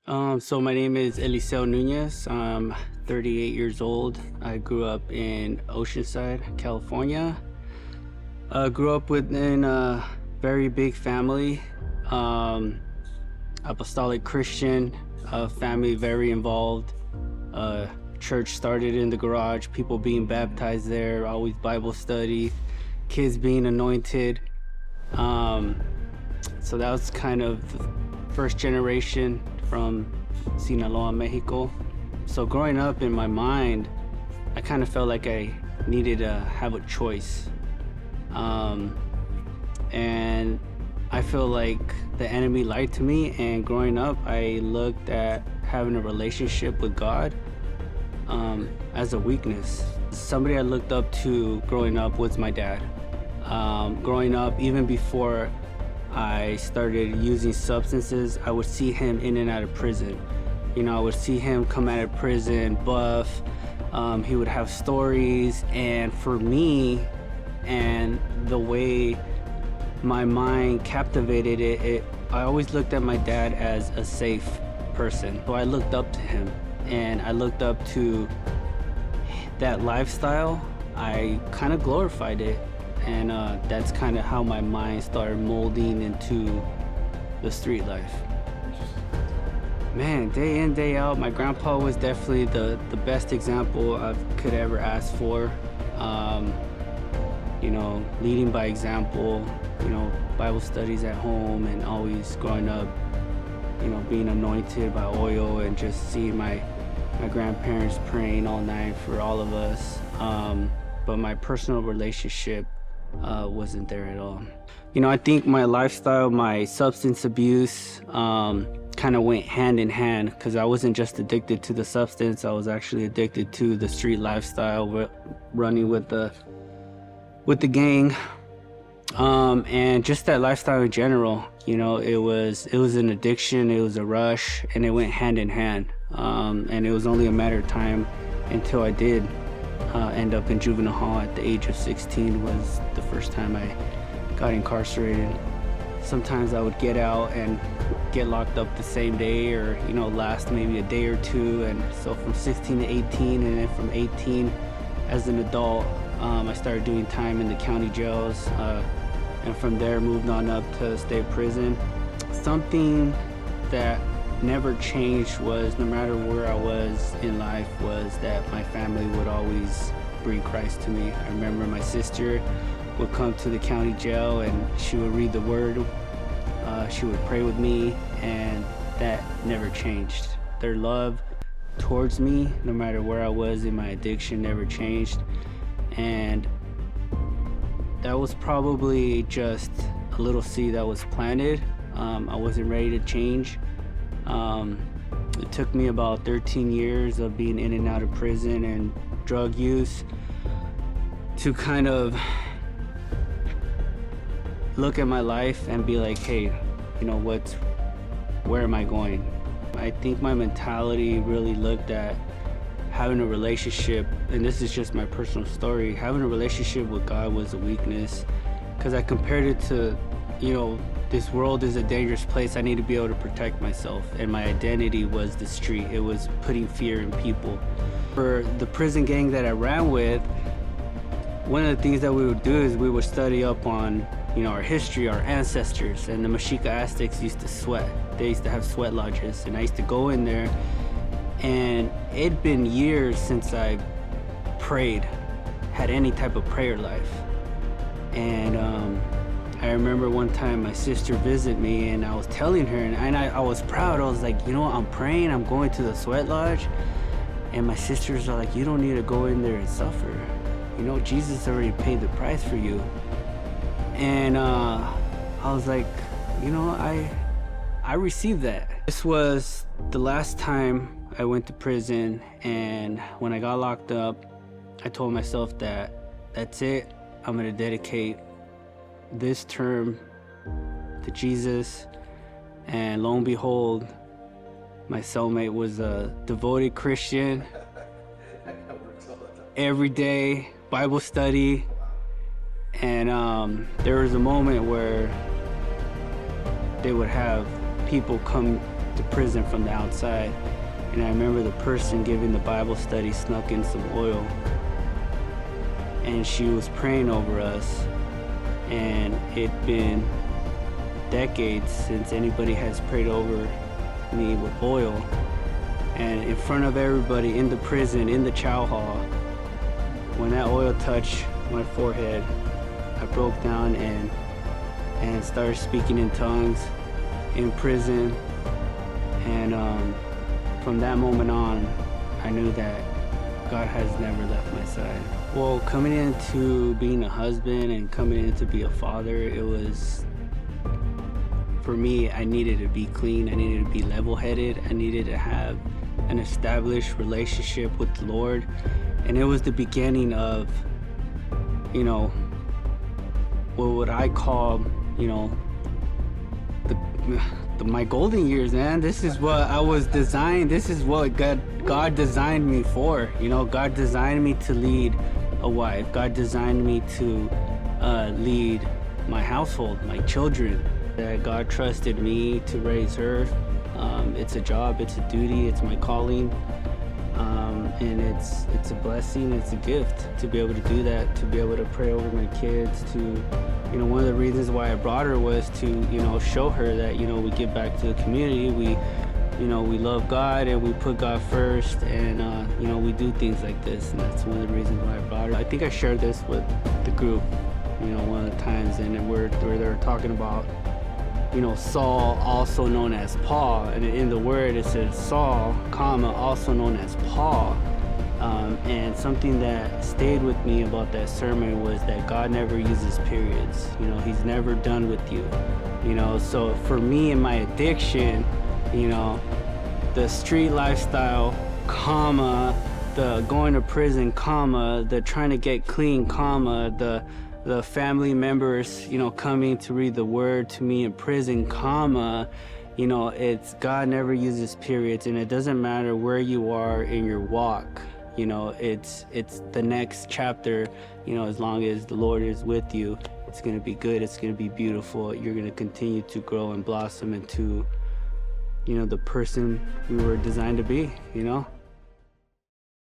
So my name is Eliseo Nunez. I'm 38 years old. I grew up in Oceanside, California. Grew up within a very big family, apostolic Christian, family very involved. Church started in the garage, people being baptized there, always Bible study, kids being anointed. So that was kind of the first generation from Sinaloa, Mexico. So growing up in my mind, I kind of felt like I needed to have a choice. And I feel like the enemy lied to me, and growing up, I looked at having a relationship with God as a weakness. Somebody I looked up to growing up was my dad. Growing up, even before I started using substances, I would see him in and out of prison. You know, I would see him come out of prison, buff. He would have stories, and for me, and the way my mind captivated it, I always looked at my dad as a safe person. So I looked up to him, and I looked up to that lifestyle. I kind of glorified it. And that's kind of how my mind started molding into the street life. Man, day in, day out, my grandpa was definitely the best example I could ever ask for. You know, leading by example, you know, Bible studies at home, and always growing up, you know, being anointed by oil, and just seeing my grandparents praying all night for all of us. But my personal relationship wasn't there at all. You know, I think my lifestyle, my substance abuse, kind of went hand in hand, because I wasn't just addicted to the substance, I was actually addicted to the street lifestyle, running with the gang, and just that lifestyle in general. You know, it was an addiction, it was a rush, and it went hand in hand. And it was only a matter of time until I did end up in juvenile hall at the age of 16 was the first time I got incarcerated. Sometimes I would get out and get locked up the same day, or, you know, last maybe a day or two. And so from 16 to 18, and then from 18 as an adult, I started doing time in the county jails, and from there moved on up to state prison. Something that never changed was, no matter where I was in life, was that my family would always bring Christ to me. I remember my sister would come to the county jail, and she would read the word, she would pray with me, and that never changed. Their love towards me, no matter where I was in my addiction, never changed. And that was probably just a little seed that was planted. I wasn't ready to change. It took me about 13 years of being in and out of prison and drug use to kind of look at my life and be like, hey, you know, where am I going? I think my mentality really looked at having a relationship, and this is just my personal story, having a relationship with God was a weakness, because I compared it to, you know, this world is a dangerous place. I need to be able to protect myself, and my identity was the street. It was putting fear in people. For the prison gang that I ran with, one of the things that we would do is we would study up on, you know, our history, our ancestors. And the Mexica Aztecs used to sweat. They used to have sweat lodges, and I used to go in there, and it'd been years since I prayed, had any type of prayer life. And I remember one time my sister visited me, and I was telling her, and I was proud. I was like, you know what, I'm praying, I'm going to the sweat lodge. And my sisters are like, you don't need to go in there and suffer. You know, Jesus already paid the price for you. And I was like, you know, I received that. This was the last time I went to prison, and when I got locked up, I told myself that that's it. I'm gonna dedicate this term to Jesus. And lo and behold, my cellmate was a devoted Christian. Every day, Bible study. And there was a moment where they would have people come the prison from the outside. And I remember the person giving the Bible study snuck in some oil, and she was praying over us. And it'd been decades since anybody has prayed over me with oil. And in front of everybody in the prison, in the chow hall, when that oil touched my forehead, I broke down and started speaking in tongues in prison. And from that moment on, I knew that God has never left my side. Well, coming into being a husband and coming in to be a father, it was, for me, I needed to be clean. I needed to be level-headed. I needed to have an established relationship with the Lord. And it was the beginning of, what would I call, my golden years, man. This is what I was designed. This is what God designed me for. God designed me to lead a wife. God designed me to lead my household, my children. That God trusted me to raise her. It's a job, it's a duty, it's my calling. And it's a blessing, it's a gift to be able to do that, to be able to pray over my kids, to, one of the reasons why I brought her was to, show her that, we give back to the community, we love God and we put God first, and, we do things like this, and that's one of the reasons why I brought her. I think I shared this with the group, one of the times, and where they're talking about, Saul, also known as Paul, and in the word it says Saul, also known as Paul. And something that stayed with me about that sermon was that God never uses periods. He's never done with you. So for me and my addiction, the street lifestyle, the going to prison, the trying to get clean, the family members, coming to read the word to me in prison, it's God never uses periods, and it doesn't matter where you are in your walk. It's the next chapter, as long as the Lord is with you, it's going to be good, it's going to be beautiful. You're going to continue to grow and blossom into, the person we were designed to be,